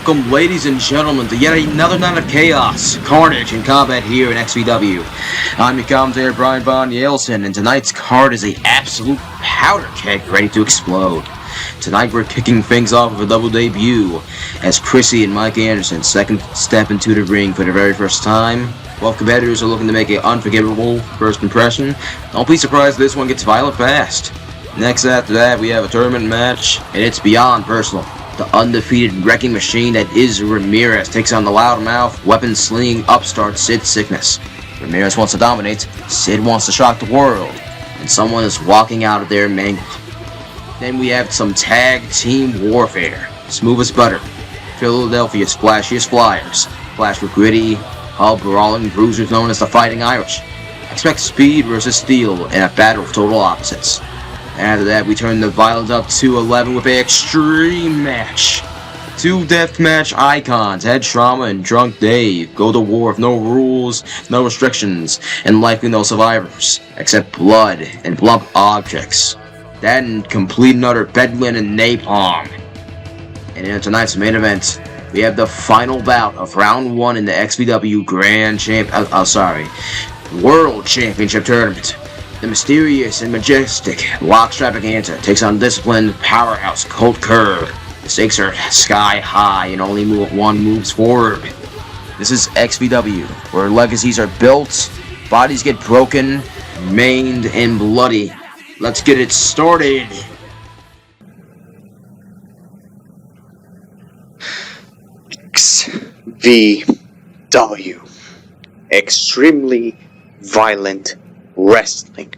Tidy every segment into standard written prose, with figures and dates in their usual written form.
Welcome, ladies and gentlemen, to yet another night of chaos, carnage, and combat here in XVW. I'm your commentator, Brian Von Yelson, and tonight's card is an absolute powder keg ready to explode. Tonight we're kicking things off with a double debut, as Cristi and Mike Anderson second step into the ring for the very first time. Both competitors are looking to make an unforgivable first impression. Don't be surprised if this one gets violent fast. Next after that, we have a tournament match, and it's beyond personal. The undefeated wrecking machine that is Ramirez takes on the loudmouth, weapon-slinging upstart Syd Syckness. Ramirez wants to dominate, Sid wants to shock the world, and someone is walking out of there mangled. Then we have some tag team warfare. Smooth as butter. Philadelphia's flashiest flyers. Flash with gritty, hub-brawling bruisers known as the Fighting Irish. Expect speed versus steel in a battle of total opposites. After that, we turn the violence up to 11 with an extreme match. Two deathmatch icons, Head Trauma and Drunk Dave, go to war with no rules, no restrictions, and likely no survivors, except blood and blunt objects. That and complete and utter bedlam and napalm. And in tonight's main event, we have the final bout of round 1 in the XVW World Championship Tournament. The mysterious and majestic Extravaganza takes on disciplined powerhouse Colt Kerr. The stakes are sky high and only one moves forward. This is XVW, where legacies are built, bodies get broken, maimed, and bloody. Let's get it started. XVW. Extremely violent wrestling.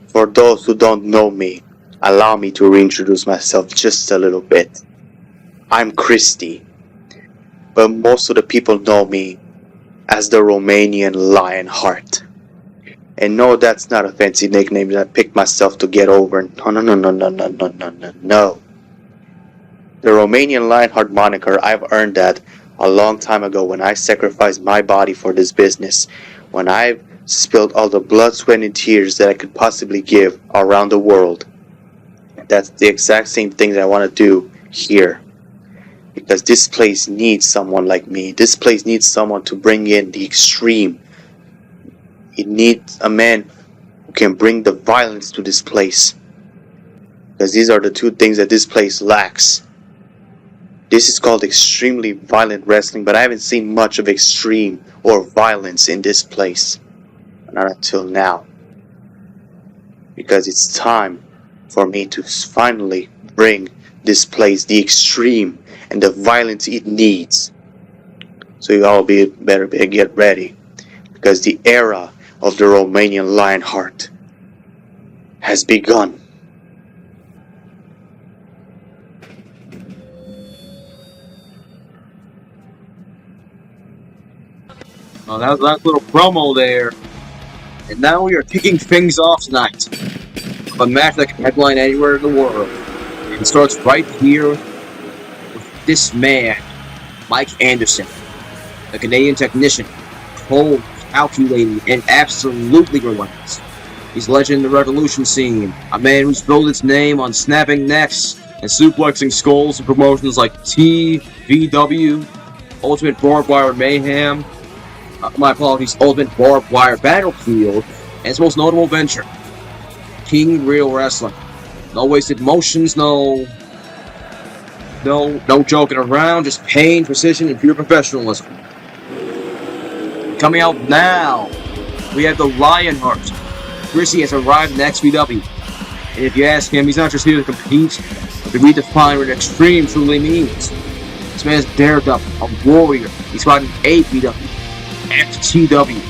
For those who don't know me, allow me to reintroduce myself just a little bit. I'm Cristi, but most of the people know me as the Romanian Lionheart. And no, that's not a fancy nickname that I picked myself to get over. No. The Romanian Lionheart moniker, I've earned that a long time ago when I sacrificed my body for this business. When I've spilled all the blood, sweat, and tears that I could possibly give around the world. That's the exact same thing that I want to do here. Because this place needs someone like me. This place needs someone to bring in the extreme. It needs a man who can bring the violence to this place. Because these are the two things that this place lacks. This is called extremely violent wrestling, but I haven't seen much of extreme or violence in this place. Not until now. Because it's time for me to finally bring this place the extreme and the violence it needs. So you all better get ready. Because the era of the Romanian Lionheart has begun. Well, that was a nice little promo there. And now we are kicking things off tonight. A match that can headline anywhere in the world. And it starts right here with this man, Mike Anderson, the Canadian technician, cold, calculating, and absolutely relentless. He's a legend in the revolution scene, a man who's built its name on snapping necks and suplexing skulls in promotions like XVW, Ultimate Barbed Wire Mayhem, Ultimate Barbed Wire Battlefield, and his most notable venture, King Real Wrestling. No wasted motions, no joking around, just pain, precision, and pure professionalism. Coming out now, we have the Lionheart. Cristi has arrived in XVW, and if you ask him, he's not just here to compete, but to redefine what extreme truly means. This man's daredevil, a warrior. He's fighting APW, XTW,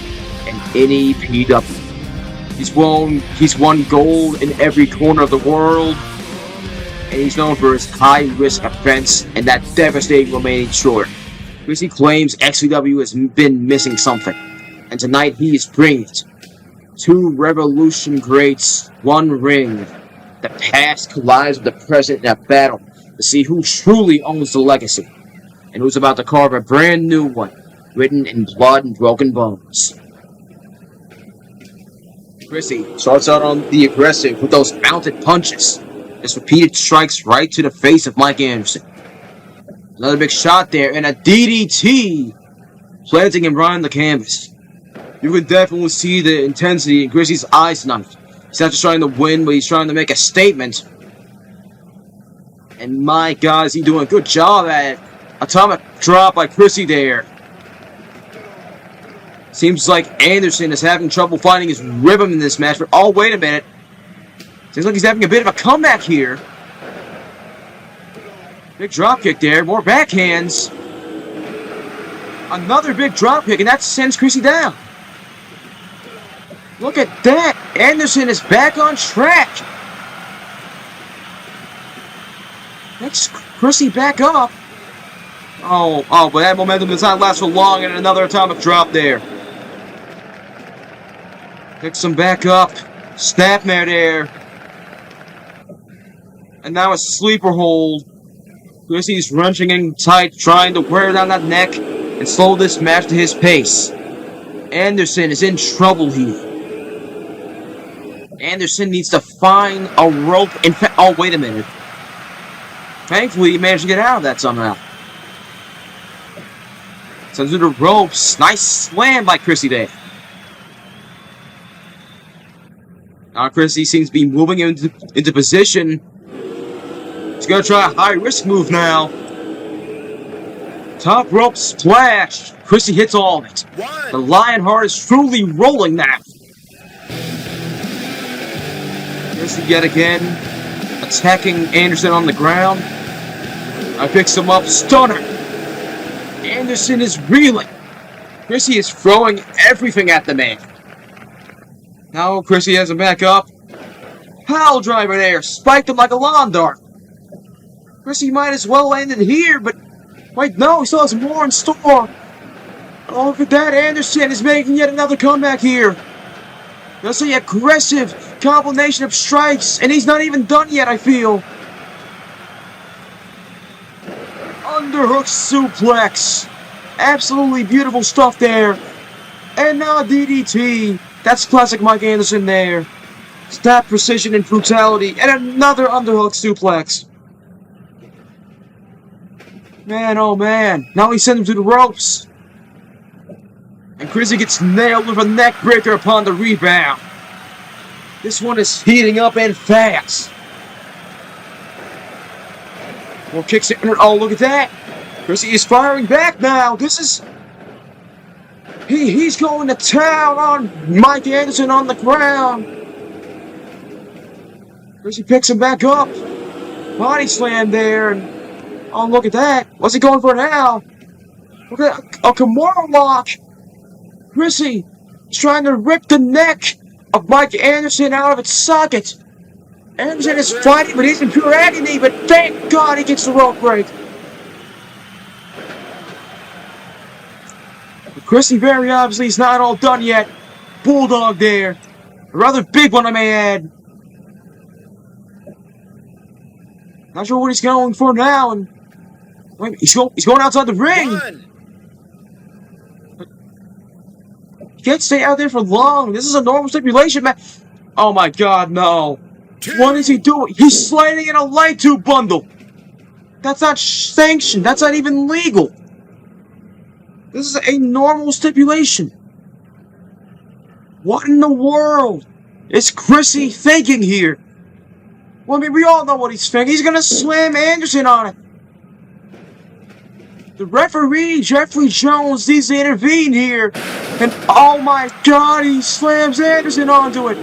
and NEPW. He's won gold in every corner of the world, and he's known for his high-risk offense and that devastating remaining short. Cristi claims XVW has been missing something, and tonight he is bringing it. 2 Revolution greats, 1 ring. The past collides with the present in a battle to see who truly owns the legacy, and who's about to carve a brand new one, written in blood and broken bones. Cristi starts out on the aggressive with those mounted punches. Just repeated strikes right to the face of Mike Anderson. Another big shot there, and a DDT, planting him right on the canvas. You can definitely see the intensity in Cristi's eyes tonight. He's not just trying to win, but he's trying to make a statement. And my God, is he doing a good job at it. Atomic drop by Cristi there. Seems like Anderson is having trouble finding his rhythm in this match, but oh, wait a minute. Seems like he's having a bit of a comeback here. Big drop kick there, more backhands. Another big drop kick, and that sends Cristi down. Look at that! Anderson is back on track. Next, Cristi back up. Oh, but that momentum does not last for long, and another atomic drop there. Picks him back up. Snapmare there. And now a sleeper hold. Cristi's wrenching in tight, trying to wear down that neck and slow this match to his pace. Anderson is in trouble here. Anderson needs to find a rope. In fact, oh, wait a minute. Thankfully, he managed to get out of that somehow. Sends through the ropes. Nice slam by Cristi there. Now Cristi seems to be moving into position. He's going to try a high-risk move now. Top rope splash. Cristi hits all of it. The Lionheart is truly rolling now. Cristi yet again attacking Anderson on the ground. I picks him up. Stunner. Anderson is reeling. Cristi is throwing everything at the man. Now Cristi has him back up. Pile driver there. Spiked him like a lawn dart. Cristi might as well end it here, but wait, no, he still has more in store. Oh, look at that. Anderson is making yet another comeback here. That's an aggressive combination of strikes, and he's not even done yet, I feel. Underhook suplex. Absolutely beautiful stuff there. And now a DDT. That's classic Mike Anderson there. Stat precision and brutality. And another underhook suplex. Man, oh man. Now he sends him to the ropes. And Cristi gets nailed with a neck breaker upon the rebound. This one is heating up and fast. More kicks in. Oh, look at that. Cristi is firing back now. This is... He's going to town on Mike Anderson on the ground. Cristi picks him back up. Body slam there. And oh, look at that. What's he going for now? Look at a Kimura lock. Cristi is trying to rip the neck of Mike Anderson out of its socket. Anderson is fighting, but he's in pure agony, but thank God he gets the rope break. But Cristi very obviously is not all done yet. Bulldog there. A rather big one, I may add. Not sure what he's going for now, and wait, he's going outside the ring. You can't stay out there for long. This is a normal stipulation, man. Oh my God, no. What is he doing? He's sliding in a light tube bundle. That's not sanctioned. That's not even legal. This is a normal stipulation. What in the world is Cristi thinking here? Well, I mean, we all know what he's thinking. He's going to slam Anderson on it. The referee, Jeffrey Jones, needs to intervene here. And oh my God, he slams Anderson onto it.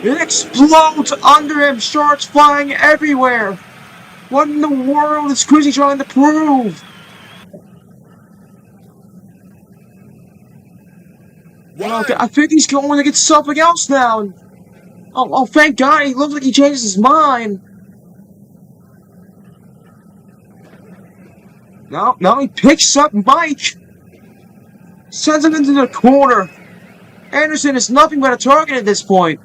It explodes under him, shards flying everywhere. What in the world is Cristi trying to prove? Okay, I think he's going to get something else now. And, oh, thank God, he looks like he changed his mind. Now he picks up Mike. Sends him into the corner. Anderson is nothing but a target at this point.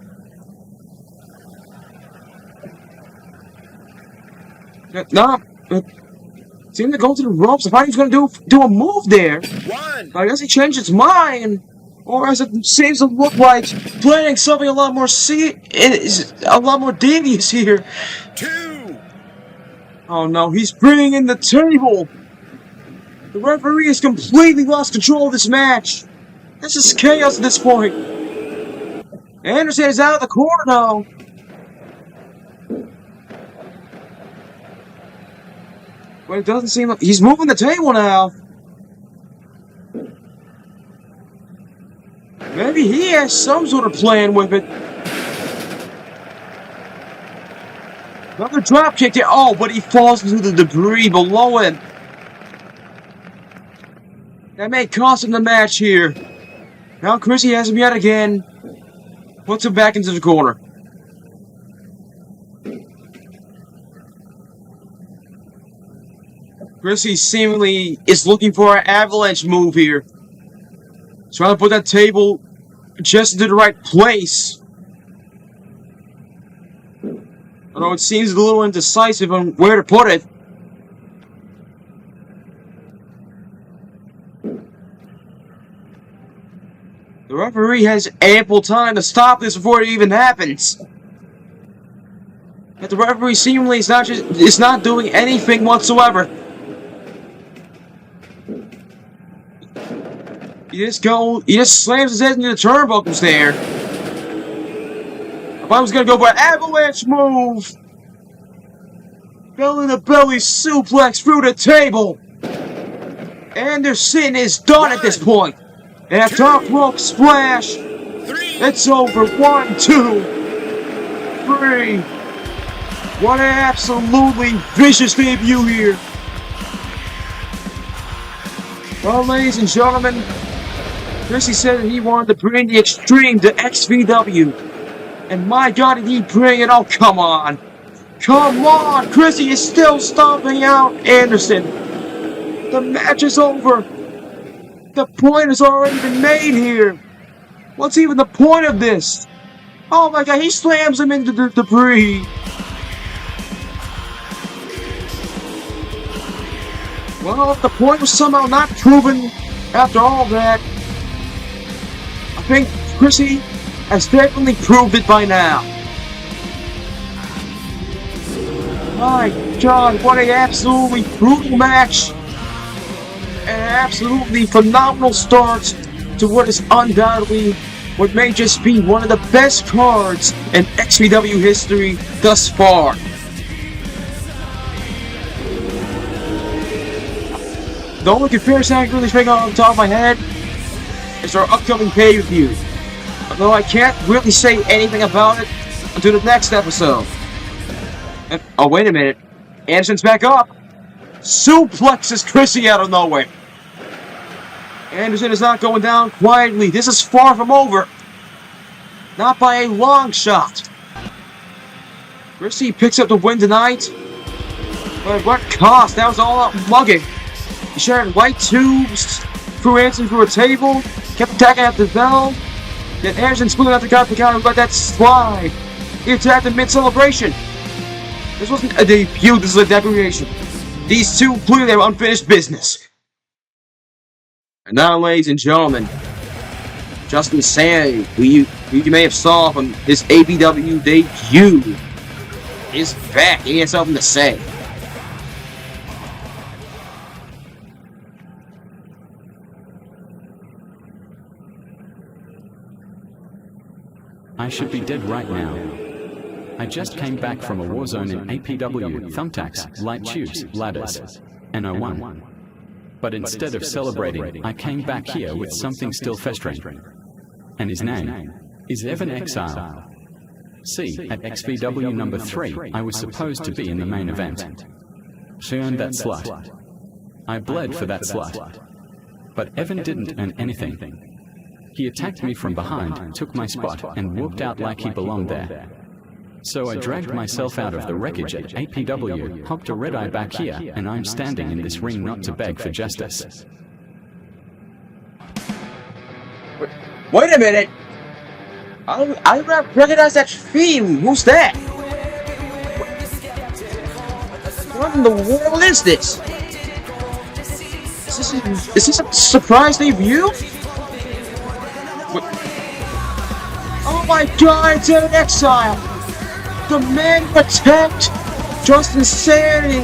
Seemed to go to the ropes. I thought he was going to do a move there. But I guess he changed his mind. Or as it seems to look like, planning something a lot more devious here. 2. Oh no, he's bringing in the table. The referee has completely lost control of this match. This is chaos at this point. Anderson is out of the corner now. But it doesn't seem like he's moving the table now. Maybe he has some sort of plan with it. Another drop kick there. Oh, but he falls into the debris below him. That may cost him the match here. Now Cristi has him yet again. Puts him back into the corner. Cristi seemingly is looking for an avalanche move here. Trying to put that table just into the right place. Although it seems a little indecisive on where to put it. The referee has ample time to stop this before it even happens. But the referee seemingly is not doing anything whatsoever. He just slams his head into the turnbuckles there. I thought he was gonna go for an avalanche move. Belly to belly suplex through the table. Anderson is done at this point. And a top rope splash. 3. It's over. 1, 2, 3. What an absolutely vicious debut here. Well, ladies and gentlemen, Cristi said that he wanted to bring the Extreme to XVW. And my God, did he bring it? Oh, come on. Come on. Cristi is still stomping out Anderson. The match is over. The point has already been made here. What's even the point of this? Oh my God, he slams him into the debris. Well, if the point was somehow not proven after all that, I think Cristi has definitely proved it by now. My God, what an absolutely brutal match. An absolutely phenomenal start to what is undoubtedly what may just be one of the best cards in XVW history thus far. The only comparison I can really think on the top of my head is our upcoming pay-per-view. Although I can't really say anything about it until the next episode. And, oh, wait a minute. Anderson's back up. Suplexes Cristi out of nowhere. Anderson is not going down quietly. This is far from over. Not by a long shot. Cristi picks up the win tonight. But at what cost? That was all out mugging. He shared light tubes, threw Anderson through a table, kept attacking at the bell. Then Anderson split out the counter and let that slide. He attacked in mid-celebration. This wasn't a debut, this is a declaration. These two clearly have unfinished business. And now, ladies and gentlemen, Justin Sandy, who you may have saw from his APW debut, is back. He has something to say. I should be dead right now. I just came back from a war zone in APW, thumbtacks, light tubes, ladders, and I won. But instead of celebrating, I came back here with something still festering. And his name is Evan Exile. See, at XVW number 3, I was supposed to be in the main event. She earned that slut. I bled for that slut. But Evan didn't earn anything. He attacked me from behind, took my spot, and whooped out like he belonged there. So I dragged myself out of the wreckage at APW, hopped a red-eye back here, and I'm standing in this ring not to beg for justice. Wait a minute! I recognize that theme! Who's that? What in the world is this? Is this a surprise debut? Oh my god, it's an Exile! The man who attacked Justin Sanity!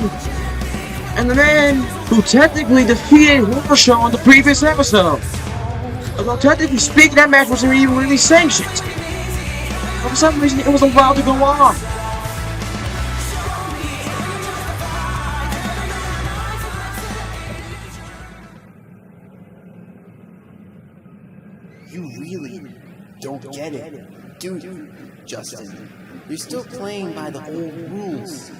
And the man who technically defeated Warshaw in the previous episode! Although technically speaking, that match wasn't even really sanctioned. But for some reason, it was allowed to go on. You really don't get it, do you, Justin? You're still playing by the old rules.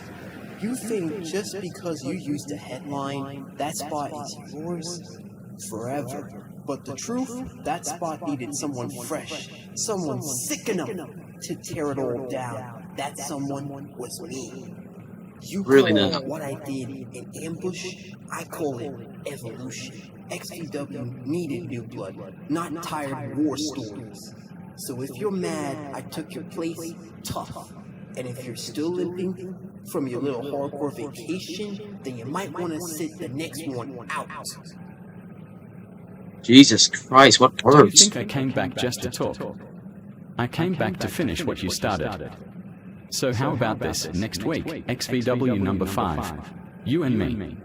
You think just because you used a headline, that spot is yours forever. But the truth, that spot needed someone fresh, someone sick enough to tear it all down. That someone was me. You Really call not. what I did an ambush, I call it evolution. XVW needed new blood, not tired war stories. So if you're mad I took your place, tough. And if you're still limping from your little hardcore vacation, then you might want to sit the next one out. Jesus Christ, what Do you words? think I came back just to talk? I came back to finish what you started. So how about this next week, XVW number 5, you and me.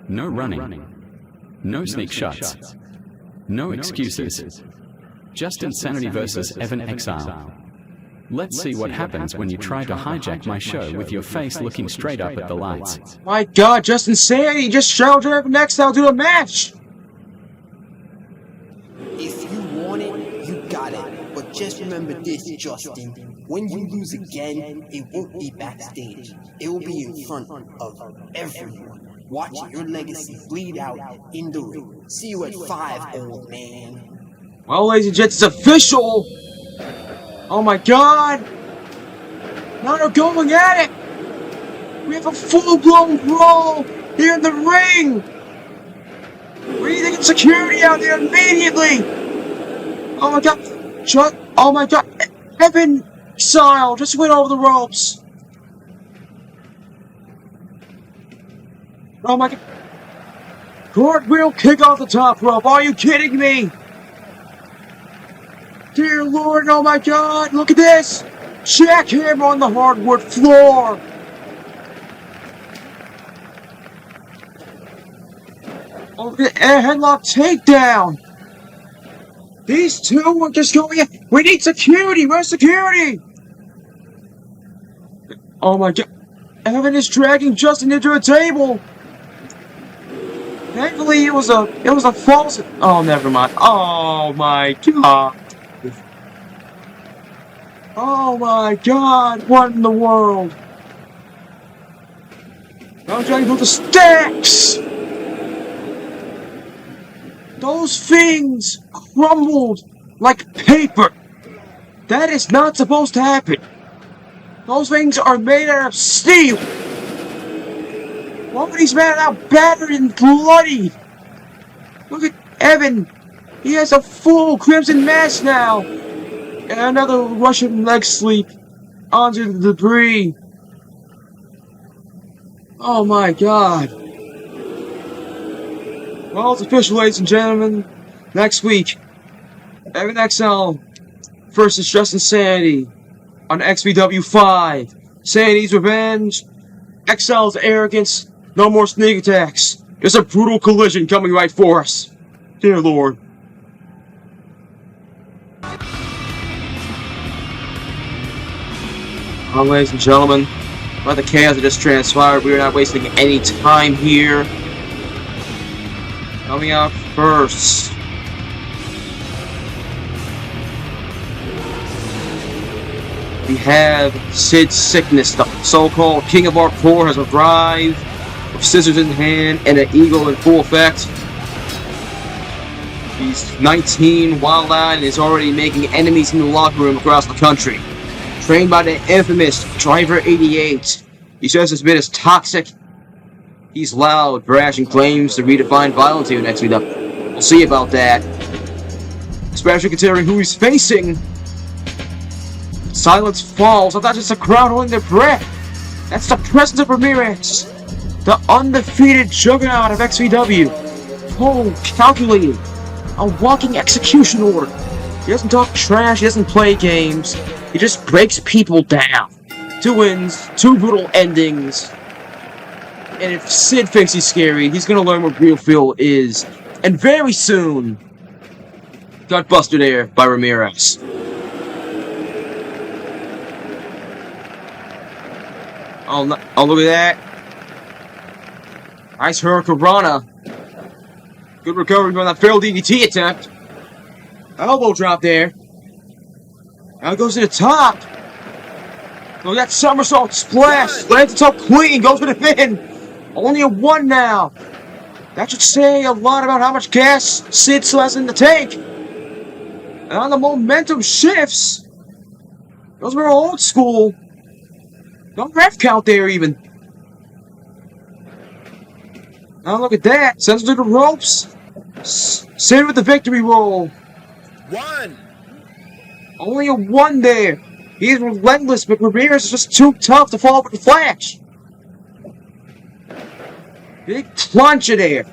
No running, no sneak shots, no excuses. Just Insanity versus Evan Exile. Let's see what happens when you try to hijack my show with your face looking straight up at the lights. My god, Justin Sanity just showed up next I'll do a match! If you want it, you got it. But just remember this, Justin. When you lose again, it won't be backstage. It will be in front of everyone, watching your legacy bleed out in the ring. See you at 5, old man. Well, ladies and gents, it's official! Oh my god! Now they're going at it! We have a full-blown brawl here in the ring! We need to get security out there immediately! Oh my god! Oh my god! Evan Exile just went over the ropes! Oh my god! Cartwheel kick off the top rope! Are you kidding me? Dear Lord, oh my god! Look at this! Jackhammer on the hardwood floor! Oh, the air headlock takedown! These two are just going in. We need security! Where's security? Oh my god. Evan is dragging Justin into a table! Thankfully it was a false. Oh, never mind. Oh my god. Oh my god, what in the world? I'm trying to do the stacks! Those things crumbled like paper! That is not supposed to happen! Those things are made out of steel! One of these men are now battered and bloodied! Look at Evan! He has a full crimson mask now! And another Russian leg sweep onto the debris. Oh my god. Well, it's official, ladies and gentlemen. Next week, Evan Exile versus Justin Sanity on XVW 5. Sanity's revenge, Exile's arrogance, no more sneak attacks. There's a brutal collision coming right for us. Dear Lord. Well, ladies and gentlemen, by the chaos that just transpired, we are not wasting any time here. Coming out first, we have Syd Syckness, the so-called King of Our Poor, has arrived with scissors in hand and an eagle in full effect. He's 19, wild-eyed, and is already making enemies in the locker room across the country. trained by the infamous Driver 88. He says his bit is toxic. He's loud, brash, and claims to redefine violence here in XVW. We'll see about that. Especially considering who he's facing. Silence falls. I thought just a crowd holding their breath. That's the presence of Ramirez. The undefeated juggernaut of XVW. Cold, calculated. A walking execution order. He doesn't talk trash, he doesn't play games. He just breaks people down. 2 wins, 2 brutal endings. And if Sid thinks he's scary, he's gonna learn what real feel is. And very soon, got busted there by Ramirez. Oh, look at that. Nice Hurricanrana. Good recovery from that failed DDT attempt. Elbow drop there. Now it goes to the top. Look at that somersault splash. Lands itself clean. Goes for the pin. Only a 1 now. That should say a lot about how much gas Sid still has in the tank. And on the momentum shifts. Those were old school. No ref count there even. Now look at that. Sends him to the ropes. Sid with the victory roll. 1. Only a 1 there. He's relentless, but Ramirez is just too tough to fall with the flash. Big plunger there.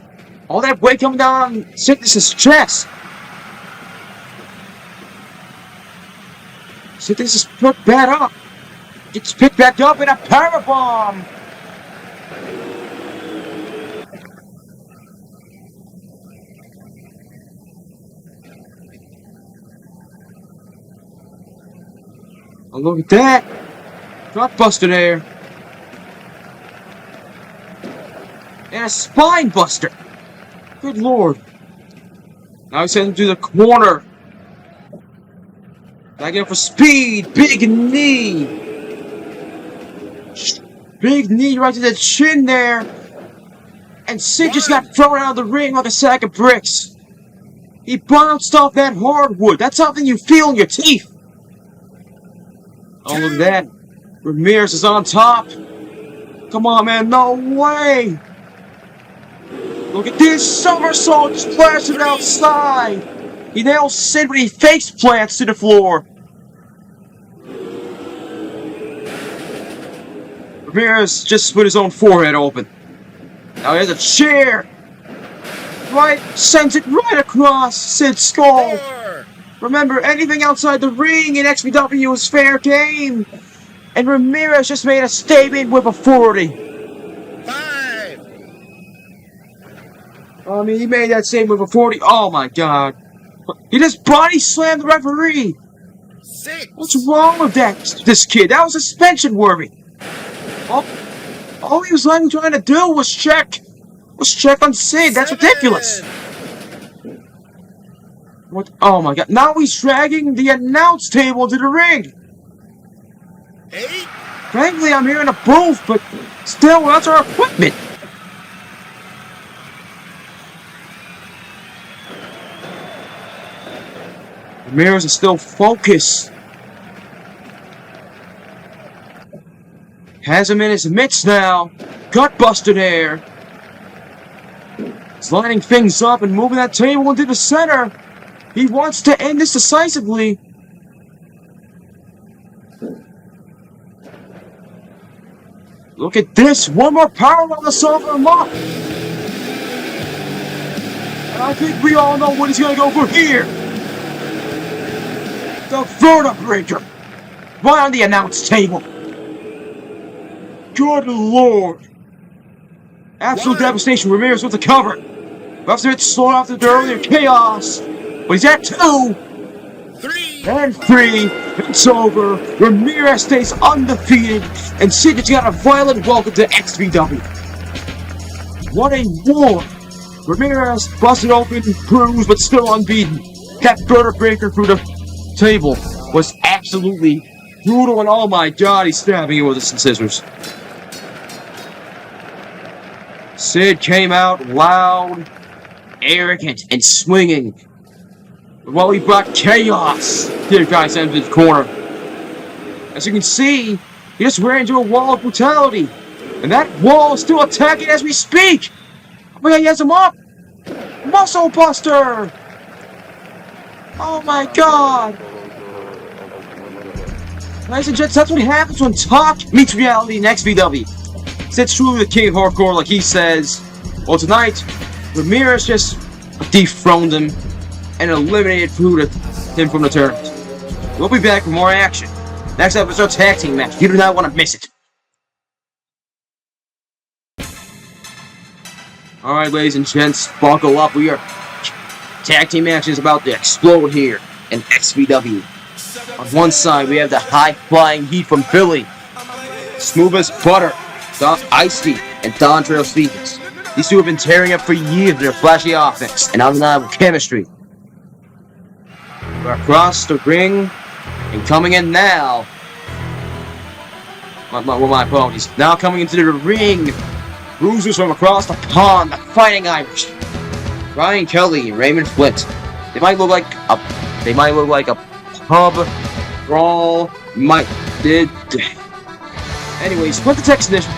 All that weight coming down on Sickness' chest. Sickness is put back up. Gets picked back up in a powerbomb. Oh, look at that. Drop buster there. And a spine buster. Good lord. Now he's heading to the corner. Back in for speed. Big knee. Big knee right to the chin there. And Sid just got thrown out of the ring like a sack of bricks. He bounced off that hardwood. That's something you feel in your teeth. Oh, look at that. Ramirez is on top. Come on, man. No way. Look at this somersault splashing outside. He nails Sid when he face plants to the floor. Ramirez just split his own forehead open. Now he has a chair. Right, sends it right across Sid's skull. 4. Remember, anything outside the ring in XVW is fair game. And Ramirez just made a statement with a 40. 5. I mean, he made that statement with a 40. Oh my god. He just body slammed the referee. 6. What's wrong with this kid? That was suspension worthy. All he was trying to do was check on Sid. That's 7. ridiculous. What? Oh my god. Now he's dragging the announce table to the ring. 8. Frankly, I'm hearing a booth, but still, that's our equipment. Ramirez is still focused. Has him in his midst now. Gutbuster there. He's lining things up and moving that table into the center. He wants to end this decisively. Look at this. One more powerbomb to soften him up. And I think we all know what he's going to go for here. The vertebraker. Right on the announce table. Good lord. Absolute devastation. Ramirez with the cover. Refs a bit slow after the earlier chaos. But he's at 2. 3. And 3. It's over. Ramirez stays undefeated. And Sid has got a violent welcome to XVW. What a war. Ramirez busted open, bruised, but still unbeaten. That vertebraker through the table was absolutely brutal. And oh my god, he's stabbing it with some scissors. Sid came out loud, arrogant, and swinging. While he brought chaos. Here, guys, entered the corner. As you can see, he just ran into a wall of brutality. And that wall is still attacking as we speak. Oh my god, he has him up. Muscle Buster. Oh my god. Ladies and gents, that's what happens when talk meets reality in XVW. Sid's truly the king of hardcore, like he says. Well, tonight, Ramirez just dethroned him and eliminated him from the tournament. We'll be back with more action. Next episode, tag team match. You do not want to miss it. Alright, ladies and gents, buckle up. Tag team match is about to explode here in XVW. On one side, we have the high-flying heat from Philly. Smooth as butter, Icy, and Dontrell Stevens. These two have been tearing up for years with their flashy offense and undeniable chemistry. We're across the ring, and coming in now... my apologies. Now coming into the ring, bruisers from across the pond, the Fighting Irish. Ryan Kelly and Raymond Flint. They might look like a pub brawl. Anyways, Flint the technician.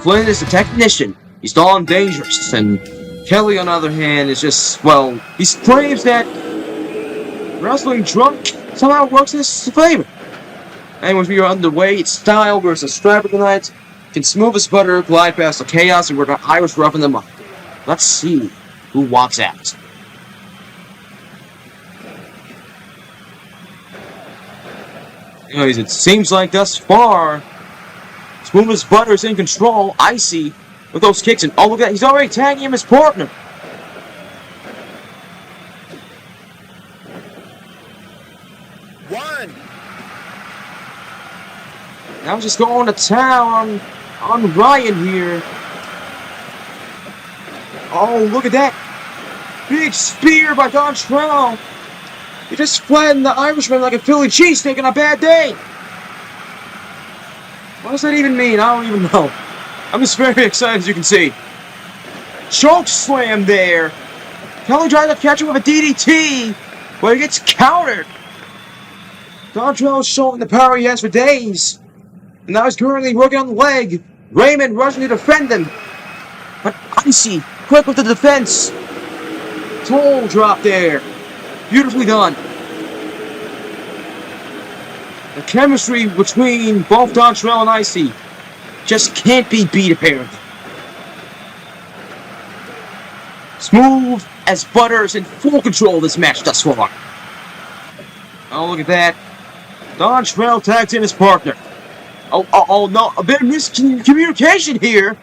Flint is the technician. He's dull and dangerous, and Kelly, on the other hand, is just, well, he claims that wrestling drunk somehow works in his favor. Anyways, we are underway. It's Style versus Extravaganza. Can smooth as butter glide past the chaos, and we're the Irish roughing them up. Let's see who walks out. Anyways, it seems like thus far, Smooth as butter is in control. Icy with those kicks, and oh, look at that, he's already tagging him his partner. One. Now just going to town on Ryan here. Oh, look at that. Big spear by Dontrell. He just flattened the Irishman like a Philly cheesesteak on a bad day. What does that even mean? I don't even know. I'm just very excited, as you can see. Choke slam there. Kelly tries to catch him with a DDT, but he gets countered. Dontrell is showing the power he has for days. And now he's currently working on the leg. Raymond rushing to defend him. But Icy, quick with the defense. Toe drop there. Beautifully done. The chemistry between both Dontrell and Icy just can't be beat, apparently. Smooth as butter is in full control of this match thus far. Oh, look at that. Dontrell tags in his partner. Oh, no, a bit of miscommunication here.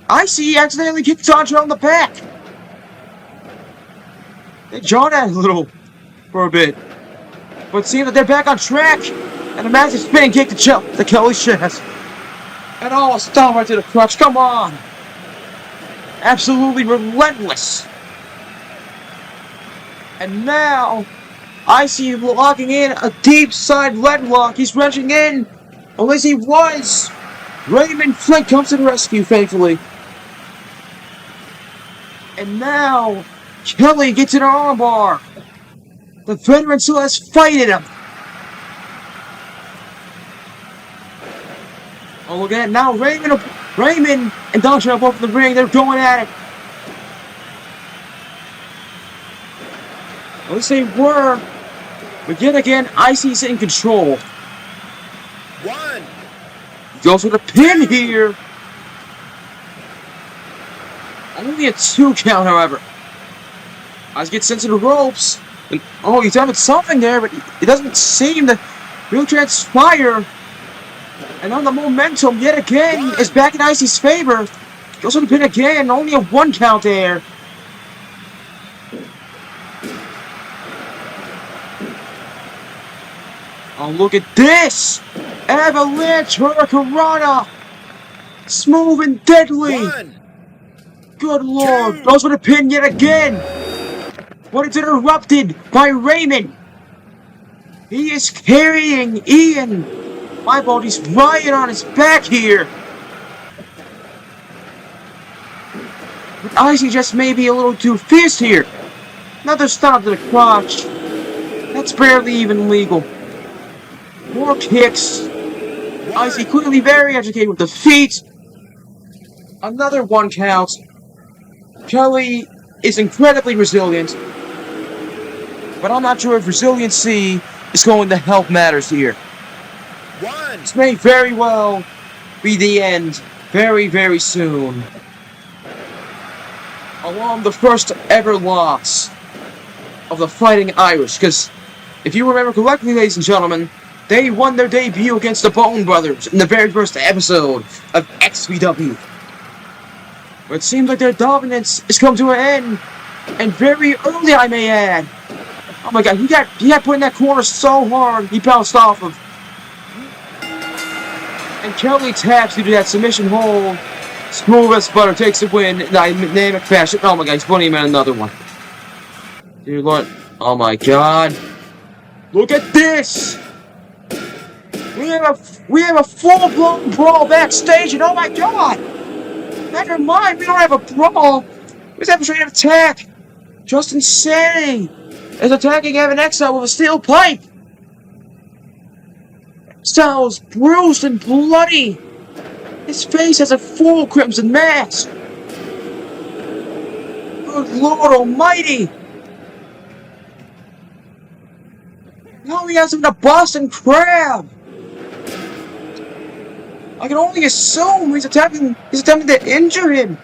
Icy accidentally kicked Dontrell in the back. They jawed at a little for a bit. But it seems that they're back on track. And a massive spinning kick to Kelly's chest. And oh, a stomp right to the crotch. Come on. Absolutely relentless. And now, Icy locking in a deep side leg lock. He's wrenching in. Unless he was. Raymond Flint comes to the rescue, thankfully. And now, Kelly gets an armbar. The veteran still has fight in him. Oh, look at that. Now Raymond and Dontrell are both in the ring. They're going at it. At least they were. But yet again, Icy's in control. One. He goes with a pin here. Only a 2 count, however. Icy gets sent to the ropes. And, oh, he's having something there, but it doesn't seem to really transpire. And on the momentum, yet again, is back in Icy's favor. Goes with the pin again. Only a 1 count there. Oh, look at this! Avalanche Hurricanrana! Smooth and deadly! One. Good lord! Goes with a pin yet again! But it's interrupted by Raymond! He is carrying Ian! My body's Ryan on his back here! But Icy just may be a little too fierce here! Another stomp to the crotch! That's barely even legal. More kicks. I see clearly very educated with the feet. Another 1 count. Kelly is incredibly resilient. But I'm not sure if resiliency is going to help matters here. This may very well be the end very, very soon. Along the first ever loss of the Fighting Irish. Because if you remember correctly, ladies and gentlemen, they won their debut against the Bone Brothers in the very first episode of XVW. But it seems like their dominance is coming to an end. And very early, I may add. Oh my god, he got put in that corner so hard, he bounced off of. And Kelly taps due to that submission hold. Smooth as butter takes the win in dynamic fashion. Oh my god, he's putting him in another one. Dear Lord. Oh my god. Look at this! We have a full-blown brawl backstage, and oh my god! Never mind, we don't have a brawl. We just have a straight attack. Just insanity is attacking Evan Exile with a steel pipe. Exile is bruised and bloody. His face has a full crimson mask. Good Lord Almighty! Now he has him in a Boston Crab. I can only assume he's attempting to injure him.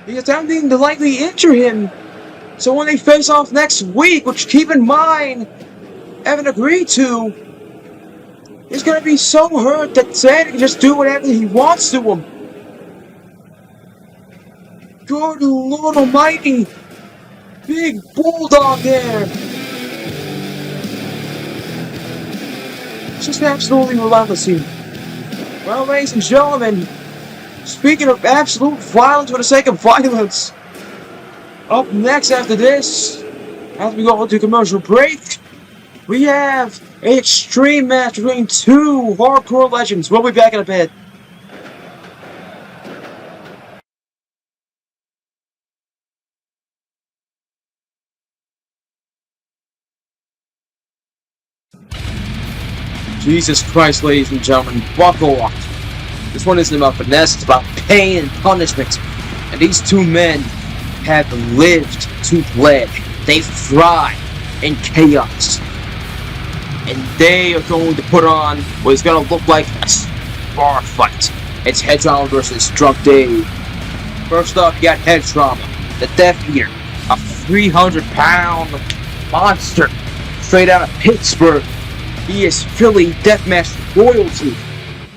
He's attempting to likely injure him. So when they face off next week, which keep in mind, Evan agreed to, he's gonna be so hurt that Sid can just do whatever he wants to him. Good Lord Almighty! Big bulldog there! It's just absolutely relentless here. Well, ladies and gentlemen, speaking of absolute violence for the sake of violence, up next after this, as we go into commercial break, we have an extreme match between 2 hardcore legends. We'll be back in a bit. Jesus Christ, ladies and gentlemen, buckle up. This one isn't about finesse, it's about pain and punishment. And these 2 men have lived to bled. They thrive in chaos. And they are going to put on what is going to look like a bar fight. It's Head Trauma versus Drunk Dave. First up, you got Head Trauma, the Death Eater, a 300-pound monster straight out of Pittsburgh. He is Philly deathmatch royalty.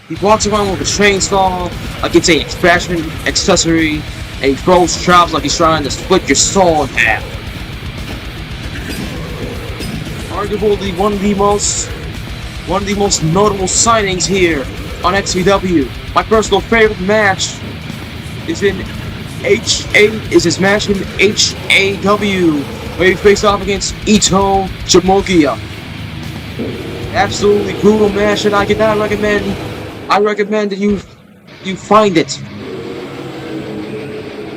He walks around with a chainsaw, like it's an fashion accessory, and he throws chops like he's trying to split your soul in half. Arguably one of the most notable signings here on XVW. My personal favorite match is his match in HAW, where he faced off against Ito Jamogia. Absolutely brutal match, and I cannot recommend. I recommend that you find it.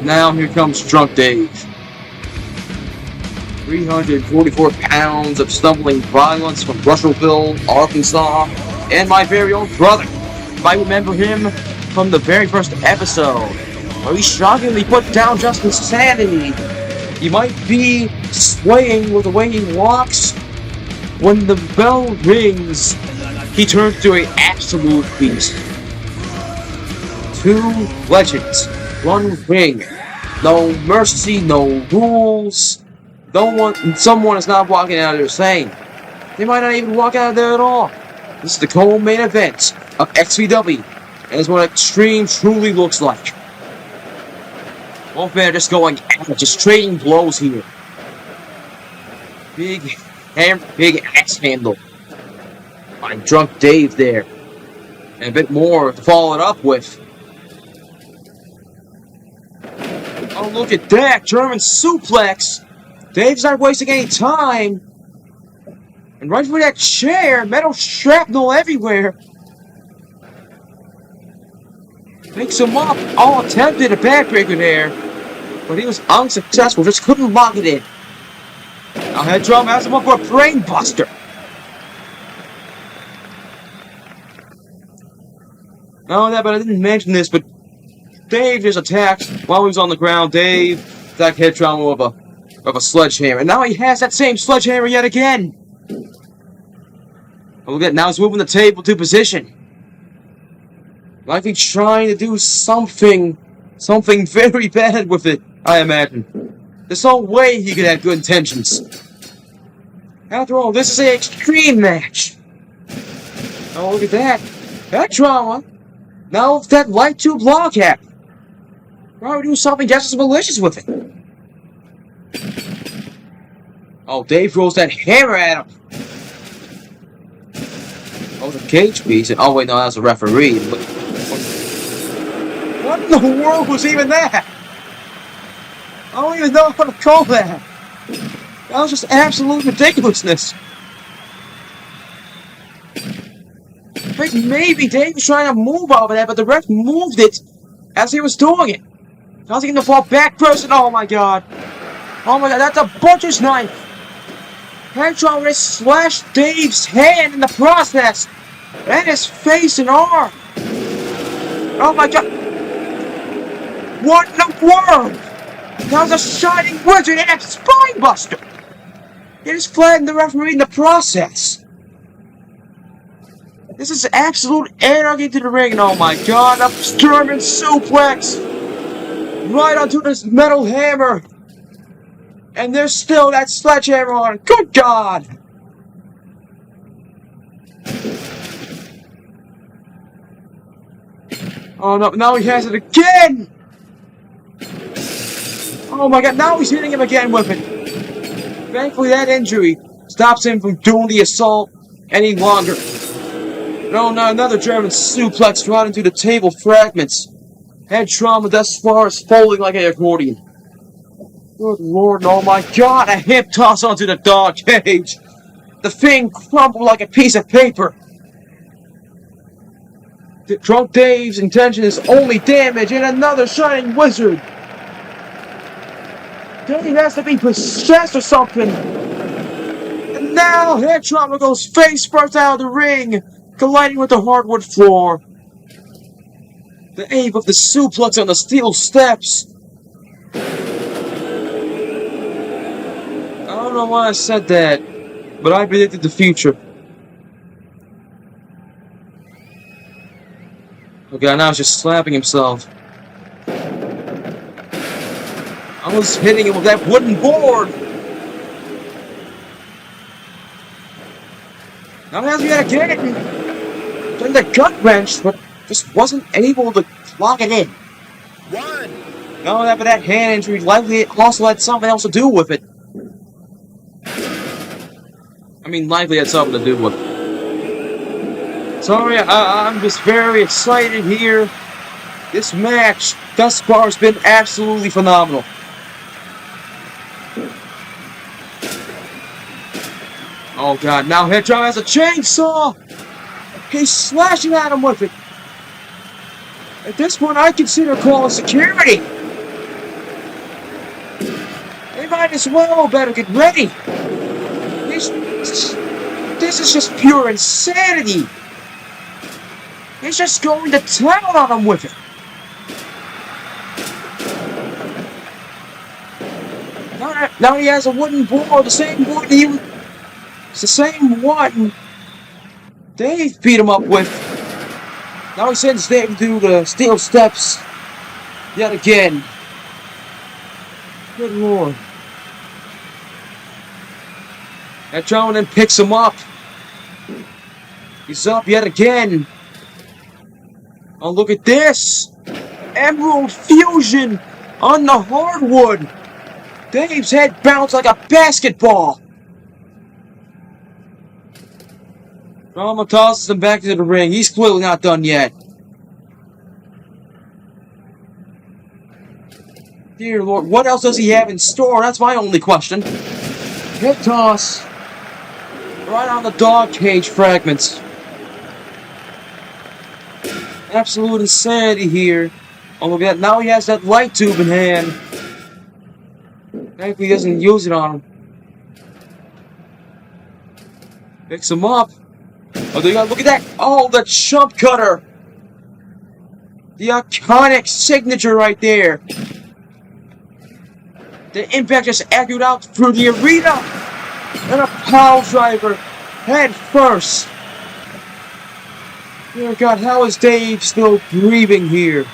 Now here comes Drunk Dave. 344 pounds of stumbling violence from Russellville, Arkansas, and my very own brother. If I remember him from the very first episode, where he shockingly put down Justin's sanity. He might be swaying with the way he walks. When the bell rings, he turns to an absolute beast. 2 legends, 1 ring. No mercy, no rules. Someone is not walking out of there saying. They might not even walk out of there at all. This is the co-main event of XVW, and it's what Extreme truly looks like. Both men are just going at it, just trading blows here. Big axe handle by Drunk Dave there. And a bit more to follow it up with. Oh, look at that! German suplex! Dave's not wasting any time. And right for that chair, metal shrapnel everywhere. Picks him up. All attempted a backbreaker there. But he was unsuccessful, just couldn't lock it in. Now head trauma has him up for a brain buster. Not only that, but I didn't mention this, but Dave just attacked while he was on the ground. Dave attacked head trauma of a sledgehammer, and now he has that same sledgehammer yet again. Oh, look at now he's moving the table to position. Likely trying to do something very bad with it, I imagine. There's no way he could have good intentions. After all, this is an extreme match. Oh, look at that. That trauma. Now that light tube log cap. Probably do something just as malicious with it. Oh, Dave throws that hammer at him. Oh, the cage piece. Oh, wait, no, that's a referee. What in the world was even that? I don't even know how to call that. That was just absolute ridiculousness. I think maybe Dave was trying to move over that, but the ref moved it as he was doing it. I was going to fall back person. Oh my god. Oh my god, that's a butcher's knife. Headshot would slashed Dave's hand in the process. And his face and arm. Oh my god. What in the world? That was a shining wizard and a spine buster. It just flattened the referee in the process. This is absolute anarchy to the ring, and oh my god, a German suplex! Right onto this metal hammer! And there's still that sledgehammer on it. Good god! Oh no, now he has it again! Oh my god, now he's hitting him again with it! Thankfully that injury stops him from doing the assault any longer. No, not another German suplex right into the table fragments. Head trauma thus far is folding like an accordion. Good lord, oh my god, a hip toss onto the dog cage. The thing crumpled like a piece of paper. Drunk Dave's intention is only damage and another shining wizard. Dave has to be possessed or something. And now head trauma goes face first out of the ring, colliding with the hardwood floor. The aim of the suplex on the steel steps. I don't know why I said that, but I predicted the future. Okay, now he's just slapping himself. I was hitting him with that wooden board. Now he has me again. Then the gut wrench, but just wasn't able to lock it in. One. No, but that hand injury likely also had something else to do with it. I mean, likely had something to do with it. Sorry, I'm just very excited here. This match thus far has been absolutely phenomenal. Oh god, now head trauma has a chainsaw! He's slashing at him with it! At this point, I consider calling security! They might as well better get ready! This is just pure insanity! He's just going to town on him with it! Now he has a wooden board, the same board it's the same one Dave beat him up with. Now he sends Dave to the steel steps yet again. Good lord. That gentleman then picks him up. He's up yet again. Oh, look at this. Emerald fusion on the hardwood. Dave's head bounced like a basketball. Rama tosses him back to the ring. He's clearly not done yet. Dear Lord, what else does he have in store? That's my only question. Hip toss. Right on the dog cage fragments. Absolute insanity here. Oh, look at that. Now he has that light tube in hand. Thankfully he doesn't use it on him. Picks him up. Oh, they got, look at that. Oh, the jump cutter. The iconic signature right there. The impact just echoed out through the arena. And a pile driver head first. Dear God, how is Dave still breathing here?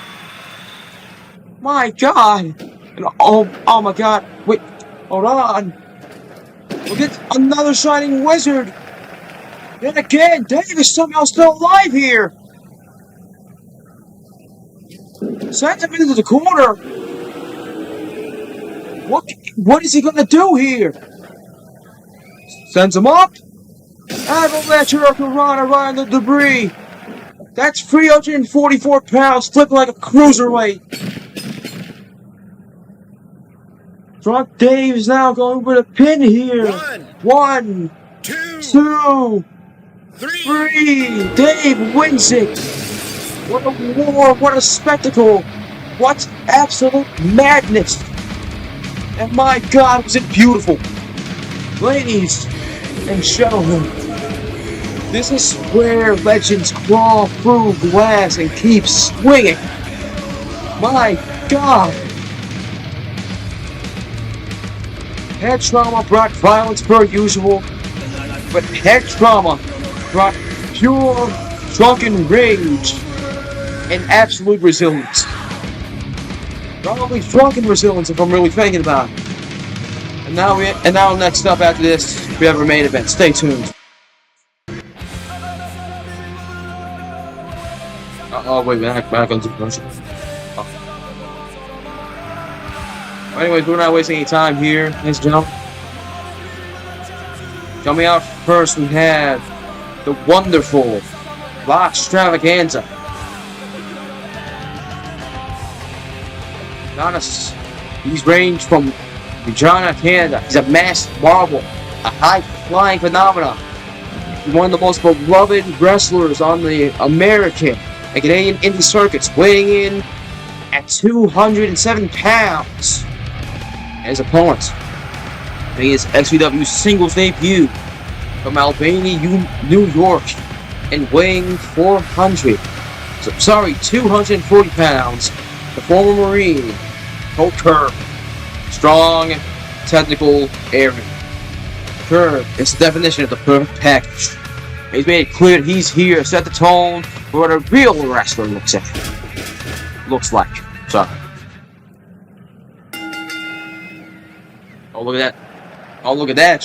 My God. And oh my God. Wait, hold on. Look at another Shining Wizard. Yet again, Dave is somehow still alive here. Sends him into the corner. What is he gonna do here? Sends him up. Avalanche Hurricane around the debris. That's 344 pounds, flipping like a cruiserweight. Drunk Dave is now going with a pin here. One, two, three. Dave wins it. What a war, what a spectacle. What absolute madness. And my God, was it beautiful. Ladies and gentlemen, this is where legends crawl through glass and keep swinging. My God. Head trauma brought violence per usual, but head trauma brought pure drunken rage and absolute resilience. Probably drunken resilience if I'm really thinking about it. And now next up after this, we have our main event. Stay tuned. Oh wait, back on the commercial. Anyways, we're not wasting any time here, ladies and gentlemen. Coming out first, we have the wonderful Extravaganza. He's ranged from Regina, Canada. He's a masked marvel, a high-flying phenomenon. He's one of the most beloved wrestlers on the American and Canadian indie circuits, weighing in at 207 pounds. His opponent making his XVW singles debut from Albany, New York, and weighing 240 pounds, the former Marine, Colt Kerr. Strong, technical, arrogant. Kerr is the definition of the perfect package. He's made it clear that he's here to set the tone for what a real wrestler looks like. Sorry. Oh, look at that. Oh, look at that.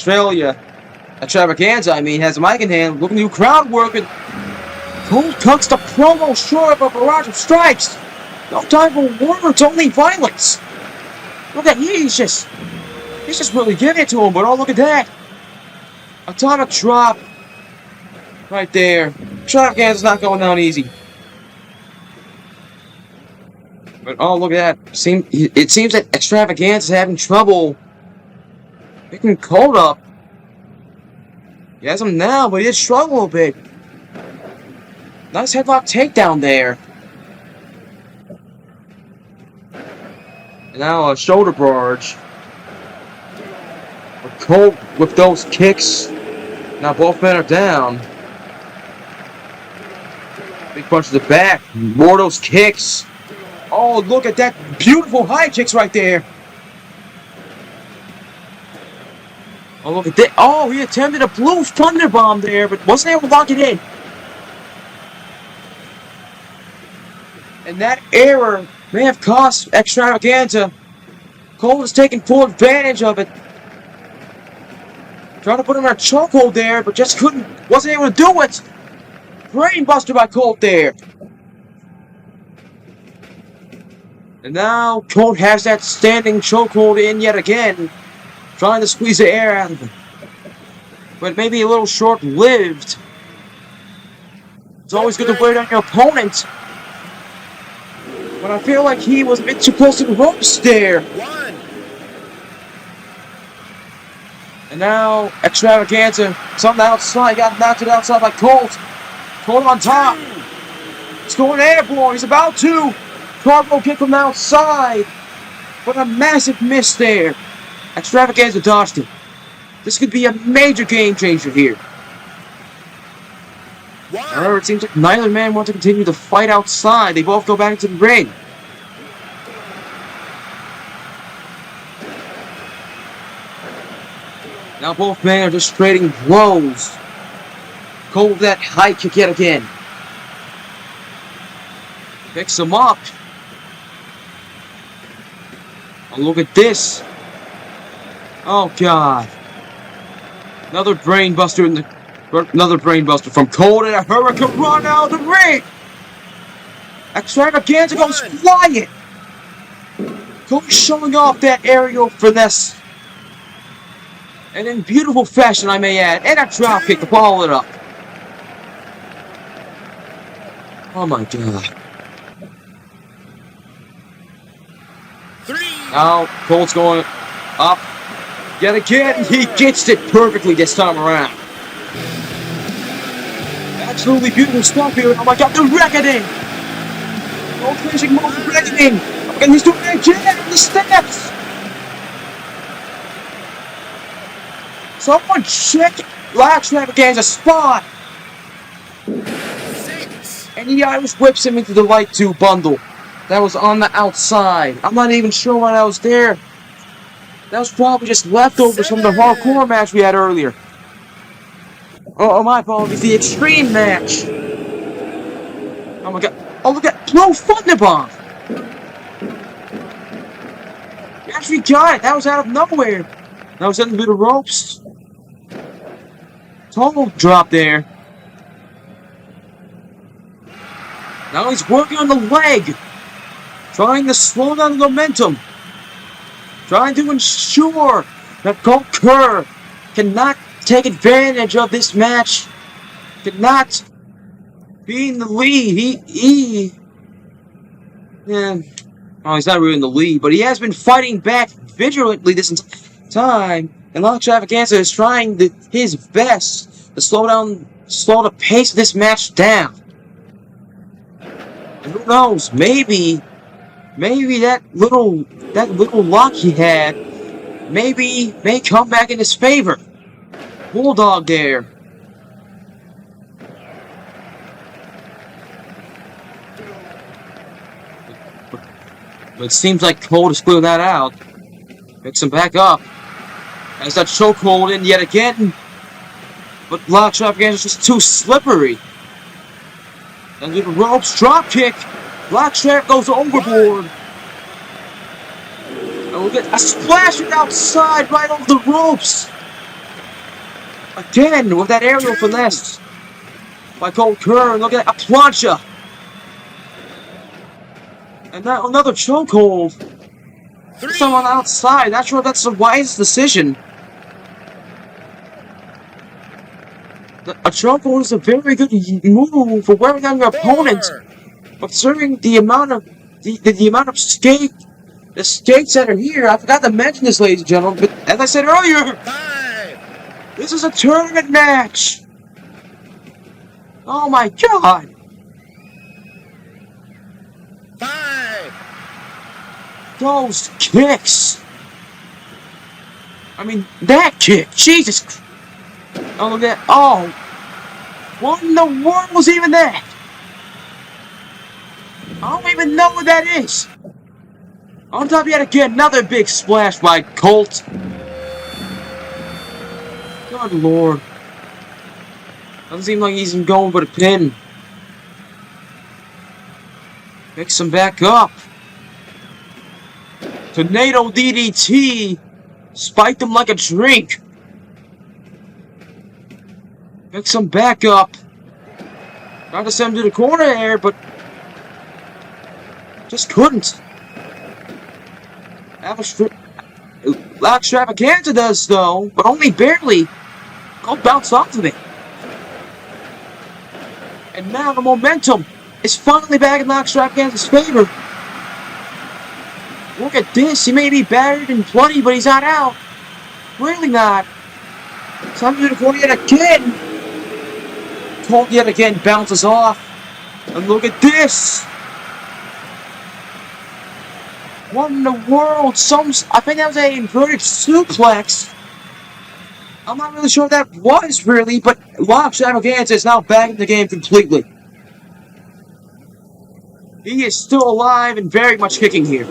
Extravaganza, has a mic in hand, looking to do crowd work, and Colt cuts the promo short of a barrage of strikes. No time for words, only violence. Look at he's just really giving it to him, but oh, look at that. Atomic drop. Right there. Extravaganza's not going down easy. But oh, look at that. It seems that Extravaganza's having trouble picking Colt up. He has him now, but he did struggle a bit. Nice headlock takedown there. And now a shoulder barge. Colt with those kicks. Now both men are down. Big punch to the back. More of those kicks. Oh, look at that beautiful high kicks right there. Oh, look at that. Oh, he attempted a blue thunder bomb there, but wasn't able to lock it in. And that error may have cost Extravaganza. Colt is taking full advantage of it. Trying to put him in a chokehold there, but just wasn't able to do it. Brainbuster by Colt there. And now Colt has that standing chokehold in yet again. Trying to squeeze the air out of him. But maybe a little short-lived. It's always good to wear down your opponent. But I feel like he was a bit too close to the ropes there. And now Extravaganza, something outside, got knocked to the outside by Colt. Colt on top. He's going airborne. He's about to. Cargo kick from the outside. But a massive miss there. Extravaganza dodged it. This could be a major game changer here. However, it seems like neither man wants to continue the fight outside. They both go back into the ring. Now both men are just trading blows. Colt with that high kick yet again. Picks him up. Oh, look at this. Oh, God. Another brainbuster from Colt and a hurricane run out of the ring. Extravaganza goes flying. Colt showing off that aerial finesse. And in beautiful fashion, I may add. And a drop kick to follow it up. Oh my God. Now, Colt's going up. Yet again, he gets it perfectly this time around. Absolutely beautiful stuff here. Oh my God, the reckoning! Colt finishing move, the reckoning! And he's doing it again on the steps! Someone check Extravaganza's spot! And he Irish whips him into the light 2 bundle. That was on the outside. I'm not even sure why that was there. That was probably just leftovers from the hardcore match we had earlier. Oh, my apologies. The extreme match. Oh my God. Oh, look at Blow Thunderbomb. You actually got it. That was out of nowhere. That was into the ropes. Total drop there. Now he's working on the leg. Trying to slow down the momentum. Trying to ensure that Colt Kerr cannot take advantage of this match. Cannot be in the lead. Oh, he's not really in the lead, but he has been fighting back vigilantly this entire time. And Extravaganza is trying his best to slow the pace of this match down. And who knows, maybe that little luck he had, may come back in his favor. Bulldog there. But it seems like Colt is clearing that out. Picks him back up. Has that chokehold in yet again. But Extravaganza is just too slippery. And the ropes drop kick. Extravaganza goes overboard. And we'll get a splash from outside right over the ropes. Again with that aerial finesse by Colt Kerr. Look at that, a plancha. And now another chokehold. Someone outside. Not sure if that's the wisest decision. A chokehold is a very good move for wearing down your opponent. Considering the amount of the skates that are here, I forgot to mention this, ladies and gentlemen. But as I said earlier, this is a tournament match. Oh my God! 5. Those kicks. I mean, that kick. Jesus Christ. Oh, look at that. Oh. What in the world was even that? I don't even know what that is. On top yet again, another big splash by Colt. Good Lord. Doesn't seem like he's even going for the pin. Picks him back up. Tornado DDT. Spiked him like a drink. Picks him back up. Tried to send him to the corner there, but just couldn't. Extravaganza does, though, but only barely. Colt bounced off of it. And now the momentum is finally back in Extravaganza's favor. Look at this. He may be battered and bloody, but he's not out. Really not. Time to do the corner yet again. Colt yet again bounces off. And look at this. What in the world? I think that was an inverted suplex. I'm not really sure that was really, but Extravaganza is now back in the game completely. He is still alive and very much kicking here.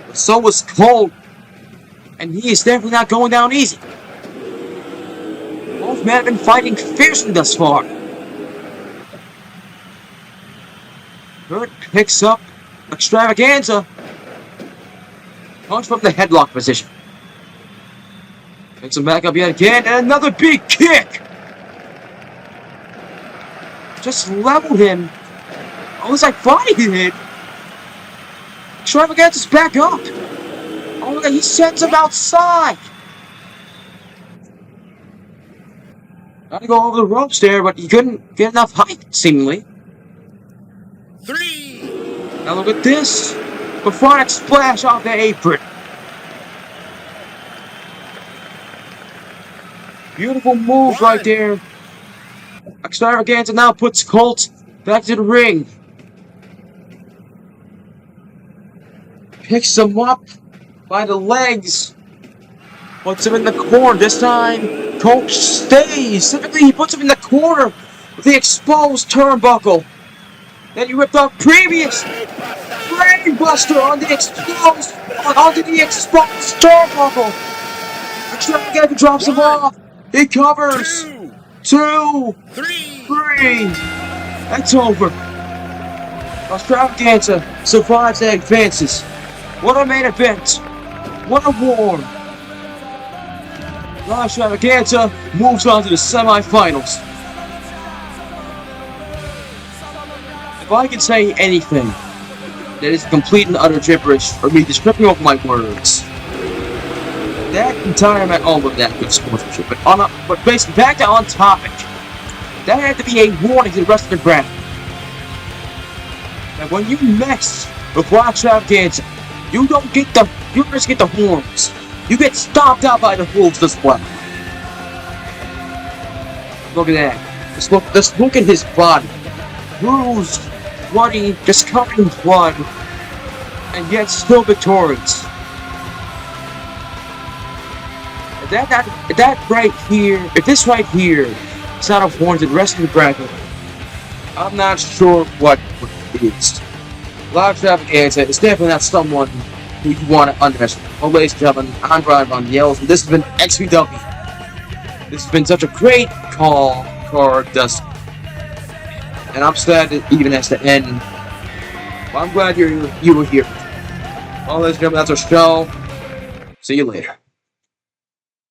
But so was Colt, and he is definitely not going down easy. Both men have been fighting fiercely thus far. Kerr picks up Extravaganza. Punch from the headlock position. Picks him back up yet again, and another big kick! Just leveled him. Oh, it's like body hit. Extravaganza's back up. Oh, he sends him outside. Tried to go over the ropes there, but he couldn't get enough height, seemingly. 3. Now look at this. Before splash off the apron. Beautiful move right there. Extravaganza now puts Colt back to the ring. Picks him up by the legs. Puts him in the corner. This time, Colt stays. Typically, he puts him in the corner with the exposed turnbuckle. Then he ripped off previous brainbuster on the exposed, onto the exposed turnbuckle. Extravaganza drops him off. He covers. 2, 3. That's over. Extravaganza survives and advances. What a main event. What a war. Now Extravaganza moves on to the semifinals. If I can say anything that is complete and utter gibberish for me just tripping over my words, that entire match, oh, look, that good sportsmanship. But basically, back to on topic. That had to be a warning to the rest of the brand. That when you mess with Extravaganza, you just get the horns. You get stomped out by the wolves as well. Look at that. Just look at his body. Bruised, bloody, just covered in blood, and yet still victorious. That right here, if this right here is not a warning to the rest of the bracket, I'm not sure what it is. Extravaganza is definitely not someone who you want to underestimate. Well, ladies and gentlemen, I'm Brian Von Yells, and this has been XVW. This has been such a great card, Dustin. And I'm sad it even has to end. Well, I'm glad you were here. Well, ladies and gentlemen, that's our show. See you later.